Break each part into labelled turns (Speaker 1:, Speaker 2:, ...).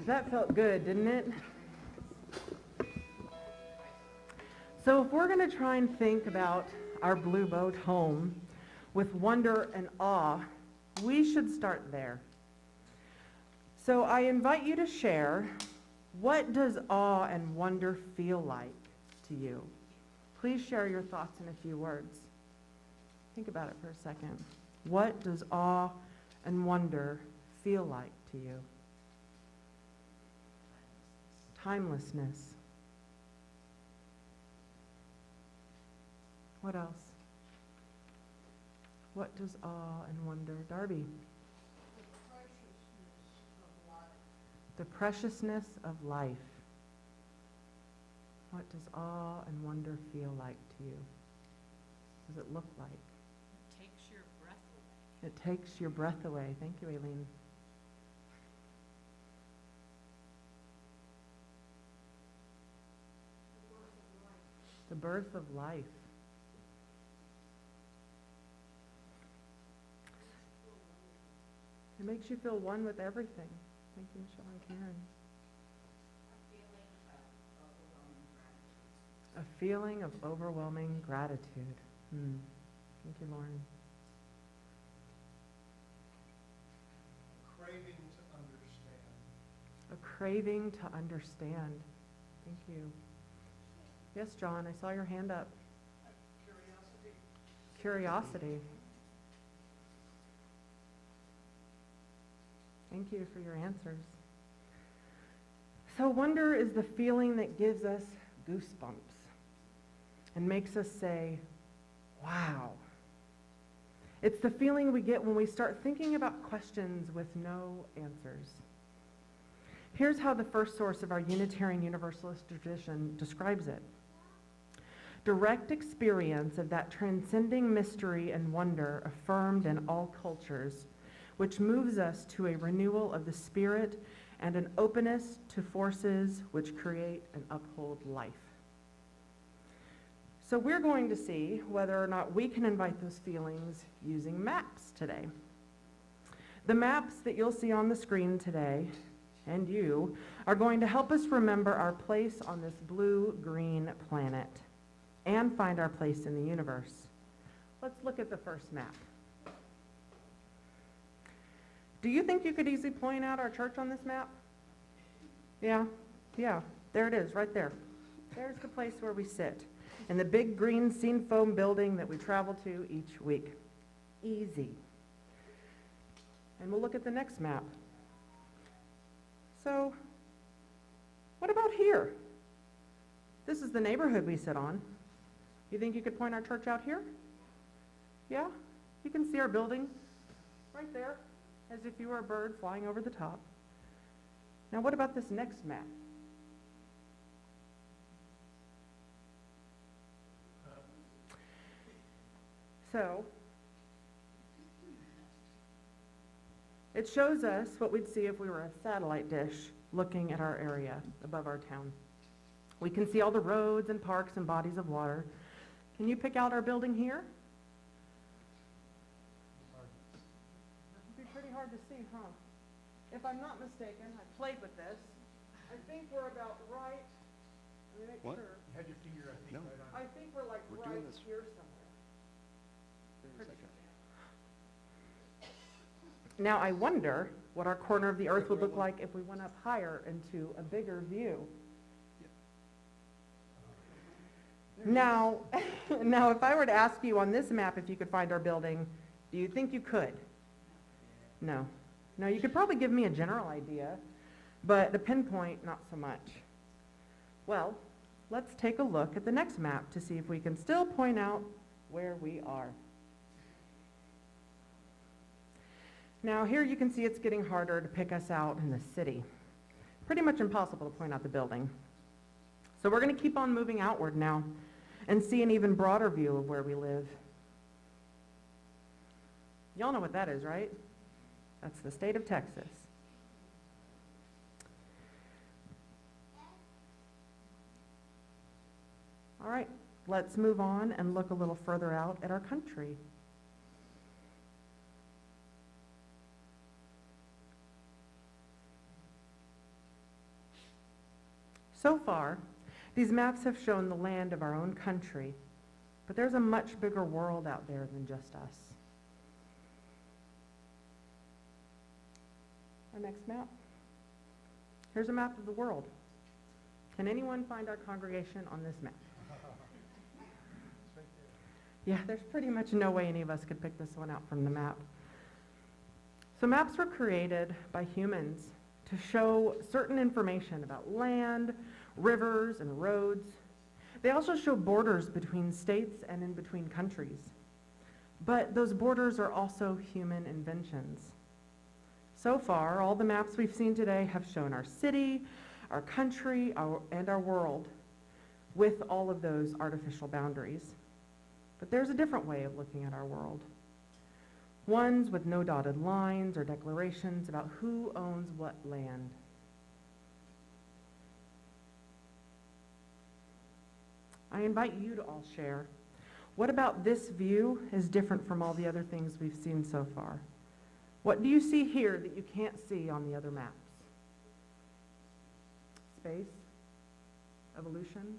Speaker 1: That felt good, didn't it? So if we're going to try and think about our blue boat home with wonder and awe, we should start there. So I invite you to share, what does awe and wonder feel like to you? Please share your thoughts in a few words. Think about it for a second. What does awe and wonder feel like to you? Timelessness. What else? What does awe and wonder, Darby? The preciousness of life. What does awe and wonder feel like to you? What does it look like?
Speaker 2: It takes your breath away.
Speaker 1: It takes your breath away. Thank you, Aileen. The birth of life. It makes you feel one with everything. Thank you, Michelle and Karen. A feeling of overwhelming gratitude. Thank you, Lauren.
Speaker 3: A craving to understand.
Speaker 1: A craving to understand. Thank you. Yes, John, I saw your hand up.
Speaker 3: Curiosity.
Speaker 1: Curiosity. Thank you for your answers. So wonder is the feeling that gives us goosebumps and makes us say, wow. It's the feeling we get when we start thinking about questions with no answers. Here's how the first source of our Unitarian Universalist tradition describes it. Direct experience of that transcending mystery and wonder affirmed in all cultures, which moves us to a renewal of the spirit and an openness to forces which create and uphold life. So we're going to see whether or not we can invite those feelings using maps today. The maps that you'll see on the screen today, and you, are going to help us remember our place on this blue-green planet and find our place in the universe. Let's look at the first map. Do you think you could easily point out our church on this map? Yeah, there it is, right there. There's the place where we sit, in the big green scene foam building that we travel to each week. Easy. And we'll look at the next map. So, what about here? This is the neighborhood we sit on. You think you could point our church out here? Yeah? You can see our building right there, as if you were a bird flying over the top. Now what about this next map? So, it shows us what we'd see if we were a satellite dish looking at our area above our town. We can see all the roads and parks and bodies of water. Can you pick out our building here? It'd be pretty hard to see, huh? If I'm not mistaken, I played with this. I think we're about right. Let me make
Speaker 4: What?
Speaker 1: sure.
Speaker 3: You had your finger, I think,
Speaker 4: No.
Speaker 3: right on.
Speaker 1: I think we're like
Speaker 4: We're
Speaker 1: right
Speaker 4: doing this.
Speaker 1: here somewhere.
Speaker 4: Wait a second.
Speaker 1: Now I wonder what our corner of the earth would look like if we went up higher into a bigger view. Now, now if I were to ask you on this map if you could find our building, do you think you could? No. No, you could probably give me a general idea, but the pinpoint, not so much. Well, let's take a look at the next map to see if we can still point out where we are. Now here you can see it's getting harder to pick us out in the city. Pretty much impossible to point out the building. So we're going to keep on moving outward now and see an even broader view of where we live. Y'all know what that is, right? That's the state of Texas. All right, let's move on and look a little further out at our country. So far, these maps have shown the land of our own country, but there's a much bigger world out there than just us. Our next map. Here's a map of the world. Can anyone find our congregation on this map?
Speaker 3: It's right there.
Speaker 1: Yeah, there's pretty much no way any of us could pick this one out from the map. So maps were created by humans to show certain information about land, rivers, and roads. They also show borders between states and in between countries. But those borders are also human inventions. So far, all the maps we've seen today have shown our city, our country, and our world with all of those artificial boundaries. But there's a different way of looking at our world. Ones with no dotted lines or declarations about who owns what land. I invite you to all share. What about this view is different from all the other things we've seen so far? What do you see here that you can't see on the other maps? Space? Evolution?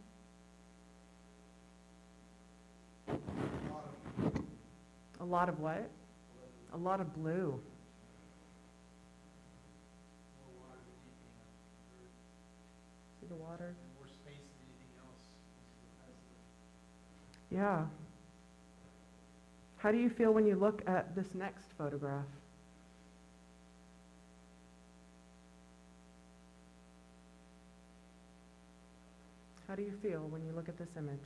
Speaker 1: A lot of what? A lot of blue.
Speaker 3: More water than anything on Earth,
Speaker 1: See the water?
Speaker 3: and more space than anything else.
Speaker 1: Yeah. How do you feel when you look at this next photograph? How do you feel when you look at this image?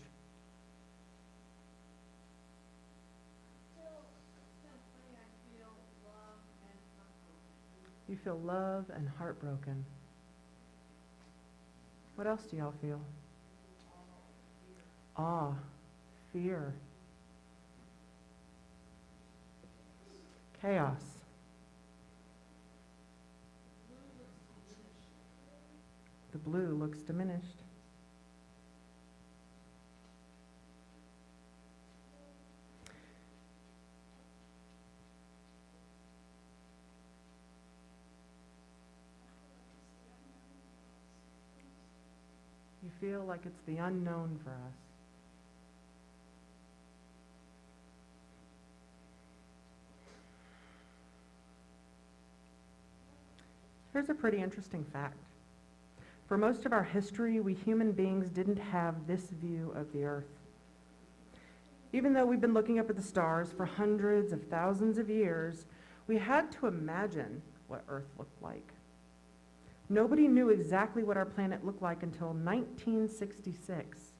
Speaker 1: You feel love and heartbroken. What else do y'all feel? Awe, fear, chaos. The blue looks diminished. You feel like it's the unknown for us. Here's a pretty interesting fact. For most of our history, we human beings didn't have this view of the Earth. Even though we've been looking up at the stars for hundreds of thousands of years, we had to imagine what Earth looked like. Nobody knew exactly what our planet looked like until 1966,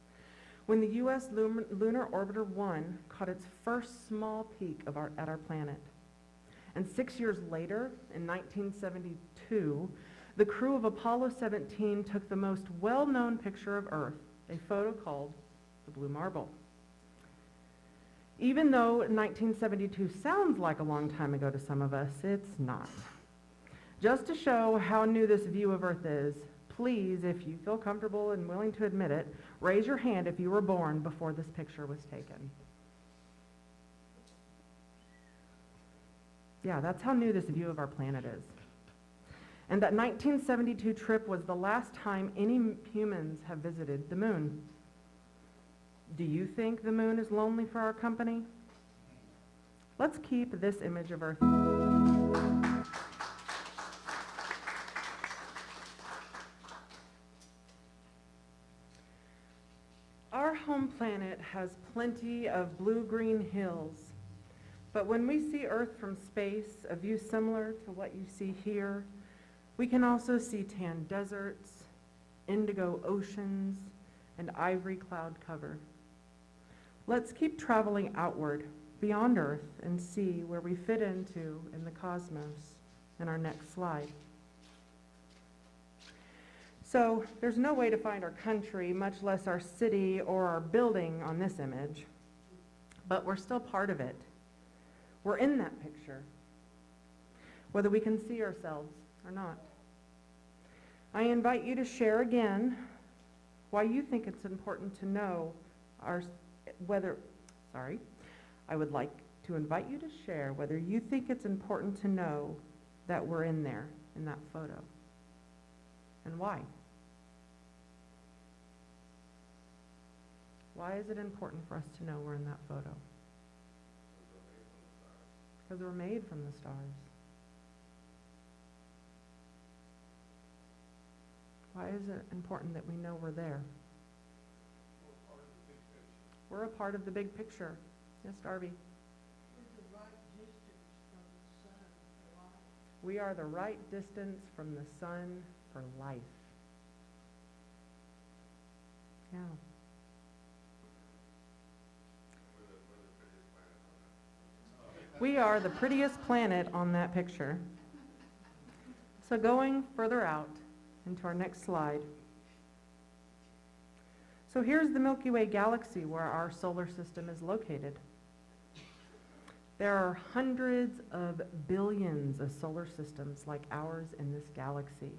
Speaker 1: when the U.S. Lunar Orbiter 1 caught its first small peek at our planet. And 6 years later, in 1972, the crew of Apollo 17 took the most well-known picture of Earth, a photo called the Blue Marble. Even though 1972 sounds like a long time ago to some of us, it's not. Just to show how new this view of Earth is, please, if you feel comfortable and willing to admit it, raise your hand if you were born before this picture was taken. Yeah, that's how new this view of our planet is. And that 1972 trip was the last time any humans have visited the moon. Do you think the moon is lonely for our company? Let's keep this image of Earth. Our home planet has plenty of blue-green hills, but when we see Earth from space, a view similar to what you see here, we can also see tan deserts, indigo oceans, and ivory cloud cover. Let's keep traveling outward, beyond Earth, and see where we fit into in the cosmos in our next slide. So there's no way to find our country, much less our city or our building on this image, but we're still part of it. We're in that picture, whether we can see ourselves or not. I invite you to share again why you think it's important to know I would like to invite you to share whether you think it's important to know that we're in there, in that photo, and why. Why is it important for us to know we're in that photo? Because we're made from the stars. Why is it important that we know we're there? We're a part of the big picture. Yes, Darby? We are the right distance from the sun for life. Yeah. We are the prettiest planet on that picture. So going further out into our next slide. So here's the Milky Way galaxy where our solar system is located. There are hundreds of billions of solar systems like ours in this galaxy.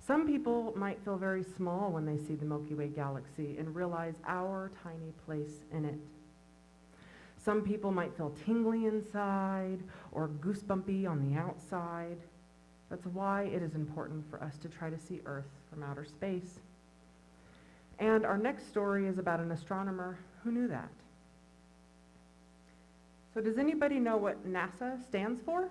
Speaker 1: Some people might feel very small when they see the Milky Way galaxy and realize our tiny place in it. Some people might feel tingly inside or goosebumpy on the outside. That's why it is important for us to try to see Earth from outer space. And our next story is about an astronomer who knew that. So does anybody know what NASA stands for?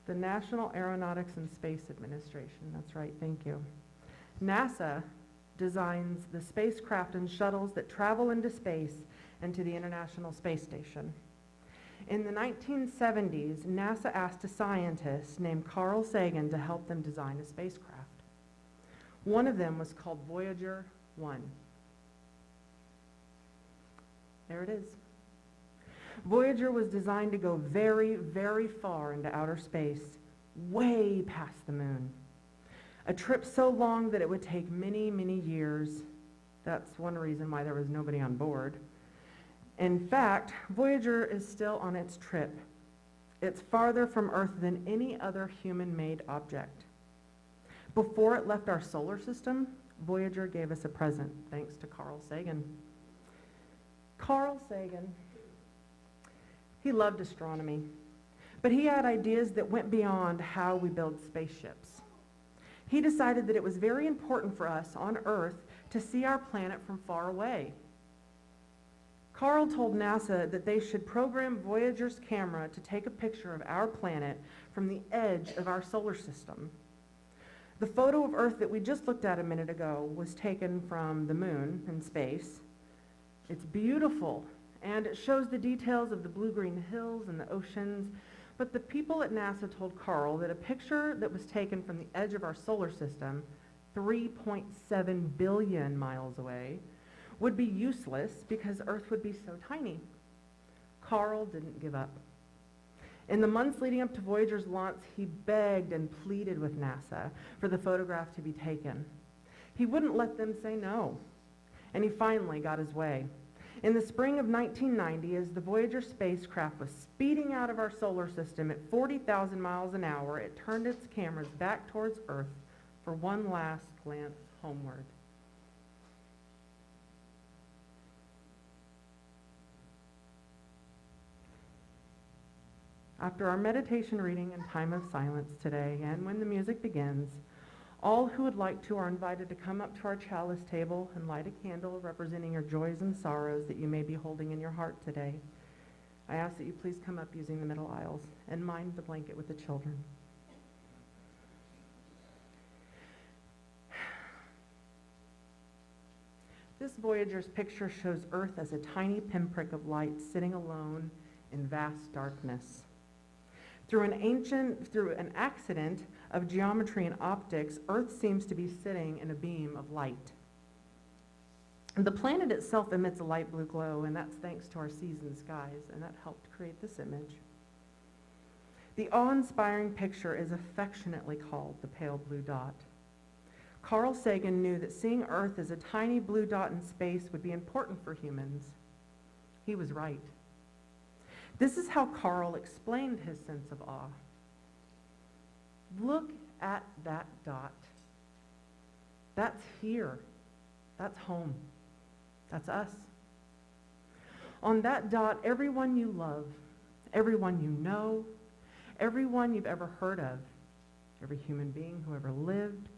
Speaker 1: The National Aeronautics and Space Administration. That's right, thank you. NASA designs the spacecraft and shuttles that travel into space and to the International Space Station. In the 1970s, NASA asked a scientist named Carl Sagan to help them design a spacecraft. One of them was called Voyager 1. There it is. Voyager was designed to go very, very far into outer space, way past the moon. A trip so long that it would take many, many years. That's one reason why there was nobody on board. In fact, Voyager is still on its trip. It's farther from Earth than any other human-made object. Before it left our solar system, Voyager gave us a present, thanks to Carl Sagan. Carl Sagan, he loved astronomy, but he had ideas that went beyond how we build spaceships. He decided that it was very important for us on Earth to see our planet from far away. Carl told NASA that they should program Voyager's camera to take a picture of our planet from the edge of our solar system. The photo of Earth that we just looked at a minute ago was taken from the moon in space. It's beautiful, and it shows the details of the blue-green hills and the oceans, but the people at NASA told Carl that a picture that was taken from the edge of our solar system, 3.7 billion miles away, would be useless because Earth would be so tiny. Carl didn't give up. In the months leading up to Voyager's launch, he begged and pleaded with NASA for the photograph to be taken. He wouldn't let them say no, and he finally got his way. In the spring of 1990, as the Voyager spacecraft was speeding out of our solar system at 40,000 miles an hour, it turned its cameras back towards Earth for one last glance homeward. After our meditation reading and time of silence today, and when the music begins, all who would like to are invited to come up to our chalice table and light a candle representing your joys and sorrows that you may be holding in your heart today. I ask that you please come up using the middle aisles and mind the blanket with the children. This Voyager's picture shows Earth as a tiny pinprick of light sitting alone in vast darkness. Through an accident of geometry and optics, Earth seems to be sitting in a beam of light. The planet itself emits a light blue glow, and that's thanks to our seas and skies, and that helped create this image. The awe-inspiring picture is affectionately called the pale blue dot. Carl Sagan knew that seeing Earth as a tiny blue dot in space would be important for humans. He was right. This is how Carl explained his sense of awe. Look at that dot. That's here. That's home. That's us. On that dot, everyone you love, everyone you know, everyone you've ever heard of, every human being who ever lived,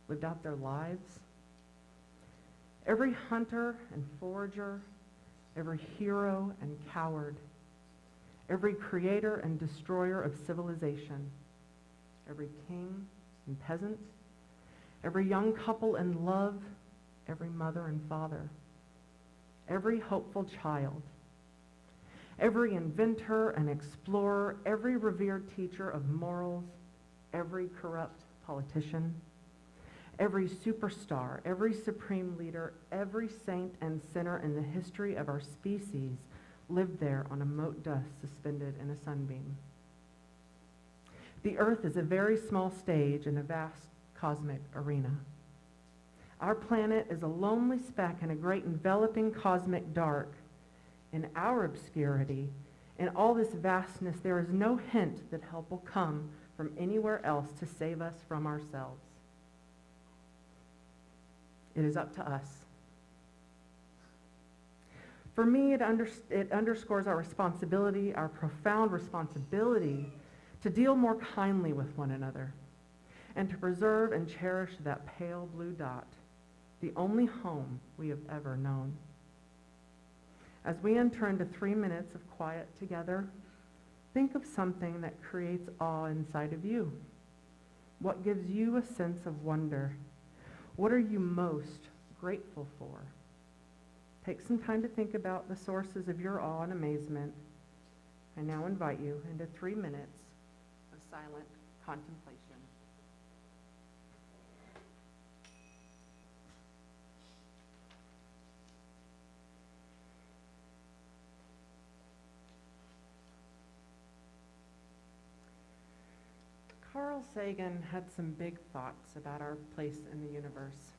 Speaker 1: lived out their lives. Every hunter and forager, every hero and coward, every creator and destroyer of civilization, every king and peasant, every young couple in love, every mother and father, every hopeful child, every inventor and explorer, every revered teacher of morals, every corrupt politician, every superstar, every supreme leader, every saint and sinner in the history of our species lived there on a mote dust suspended in a sunbeam. The earth is a very small stage in a vast cosmic arena. Our planet is a lonely speck in a great enveloping cosmic dark. In our obscurity, in all this vastness, there is no hint that help will come from anywhere else to save us from ourselves. It is up to us. For me, it underscores our responsibility, our profound responsibility to deal more kindly with one another and to preserve and cherish that pale blue dot, the only home we have ever known. As we enter into 3 minutes of quiet together, think of something that creates awe inside of you. What gives you a sense of wonder? What are you most grateful for? Take some time to think about the sources of your awe and amazement. I now invite you into 3 minutes of silent contemplation. Carl Sagan had some big thoughts about our place in the universe.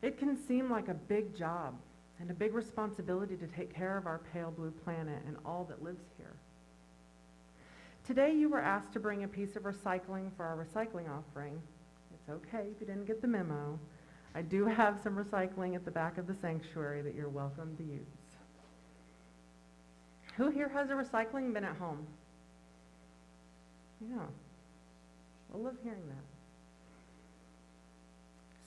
Speaker 1: It can seem like a big job and a big responsibility to take care of our pale blue planet and all that lives here. Today you were asked to bring a piece of recycling for our recycling offering. It's okay if you didn't get the memo. I do have some recycling at the back of the sanctuary that you're welcome to use. Who here has a recycling bin at home? Yeah. I love hearing that.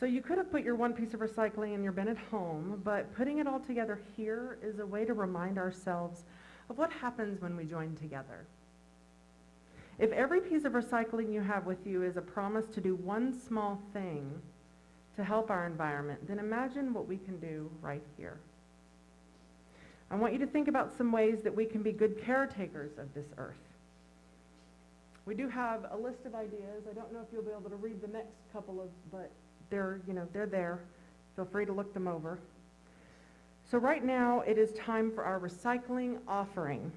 Speaker 1: So you could have put your one piece of recycling in your bin at home, but putting it all together here is a way to remind ourselves of what happens when we join together. If every piece of recycling you have with you is a promise to do one small thing to help our environment, then imagine what we can do right here. I want you to think about some ways that we can be good caretakers of this earth. We do have a list of ideas. I don't know if you'll be able to read the next couple of, but they're there. Feel free to look them over. So right now, it is time for our recycling offering.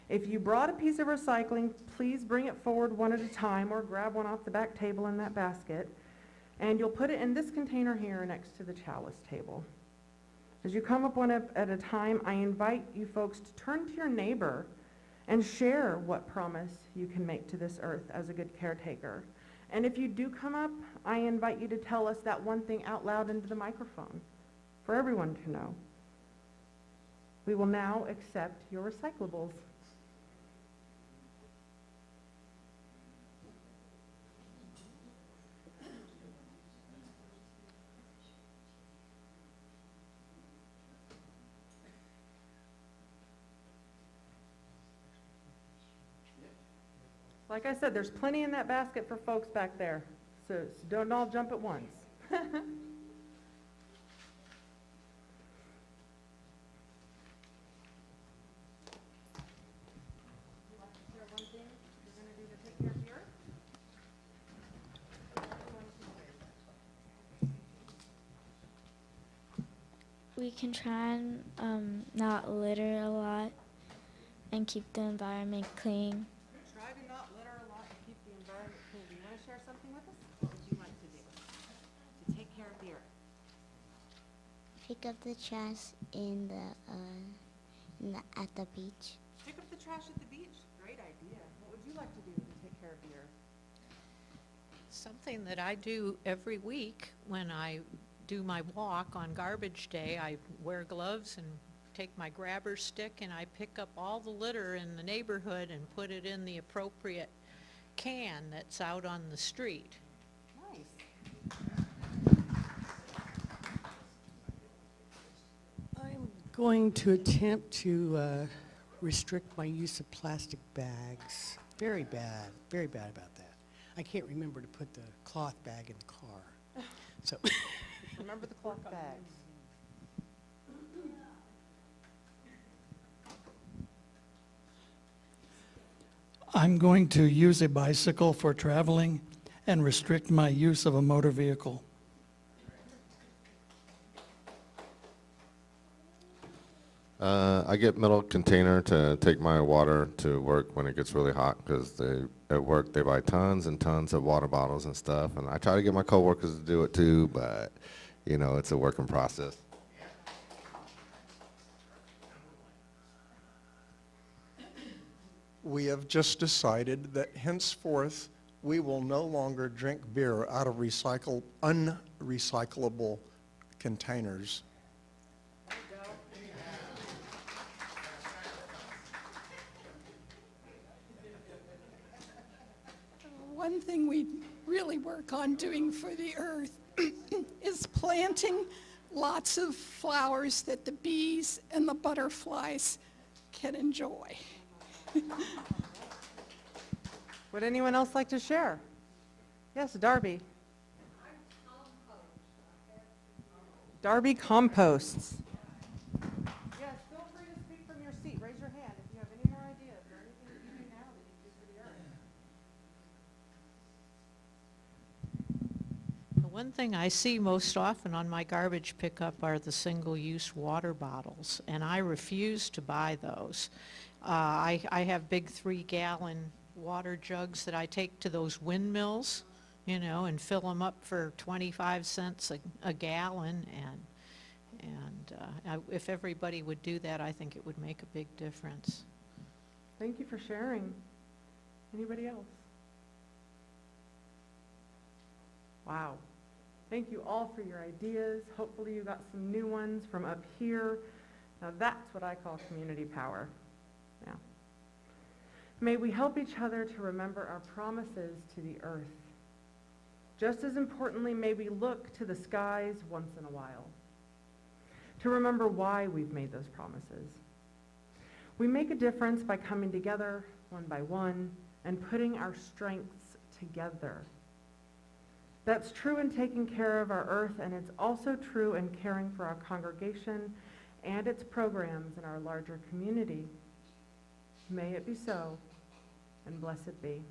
Speaker 1: If you brought a piece of recycling, please bring it forward one at a time or grab one off the back table in that basket. And you'll put it in this container here next to the chalice table. As you come up one at a time, I invite you folks to turn to your neighbor and share what promise you can make to this earth as a good caretaker. And if you do come up, I invite you to tell us that one thing out loud into the microphone for everyone to know. We will now accept your recyclables. Like I said, there's plenty in that basket for folks back there, so don't all jump at once.
Speaker 5: We can try and not litter a lot and keep the environment clean.
Speaker 1: Try to not litter a lot and keep the environment clean. Do you want to share something with us? What would you like to do to take care of the earth?
Speaker 6: Pick up the trash at the beach.
Speaker 1: Pick up the trash at the beach. Great idea. What would you like to do to take care of the earth?
Speaker 2: Something that I do every week when I do my walk on garbage day, I wear gloves and take my grabber stick and I pick up all the litter in the neighborhood and put it in the appropriate can that's out on the street.
Speaker 1: Nice.
Speaker 4: Going to attempt to restrict my use of plastic bags. Very bad about that. I can't remember to put the cloth bag in the car. So,
Speaker 1: Remember the cloth bags.
Speaker 7: I'm going to use a bicycle for traveling and restrict my use of a motor vehicle.
Speaker 8: I get metal container to take my water to work when it gets really hot because at work they buy tons and tons of water bottles and stuff, and I try to get my coworkers to do it too, but you know, it's a working process.
Speaker 9: We have just decided that henceforth we will no longer drink beer out of unrecyclable containers.
Speaker 10: One thing we really work on doing for the earth is planting lots of flowers that the bees and the butterflies can enjoy.
Speaker 1: Would anyone else like to share? Yes, Darby. Darby composts. Yes, feel free to speak from your seat. Raise your hand if you have any more ideas or anything that you do now that you do for the earth.
Speaker 2: The one thing I see most often on my garbage pickup are the single-use water bottles, and I refuse to buy those. I have big 3-gallon water jugs that I take to those windmills, you know, and fill them up for 25 cents a gallon, and if everybody would do that, I think it would make a big difference.
Speaker 1: Thank you for sharing. Anybody else? Wow. Thank you all for your ideas. Hopefully you got some new ones from up here. Now that's what I call community power. Yeah. May we help each other to remember our promises to the earth. Just as importantly, may we look to the skies once in a while to remember why we've made those promises. We make a difference by coming together one by one and putting our strengths together. That's true in taking care of our earth, and it's also true in caring for our congregation and its programs in our larger community. May it be so, and blessed be.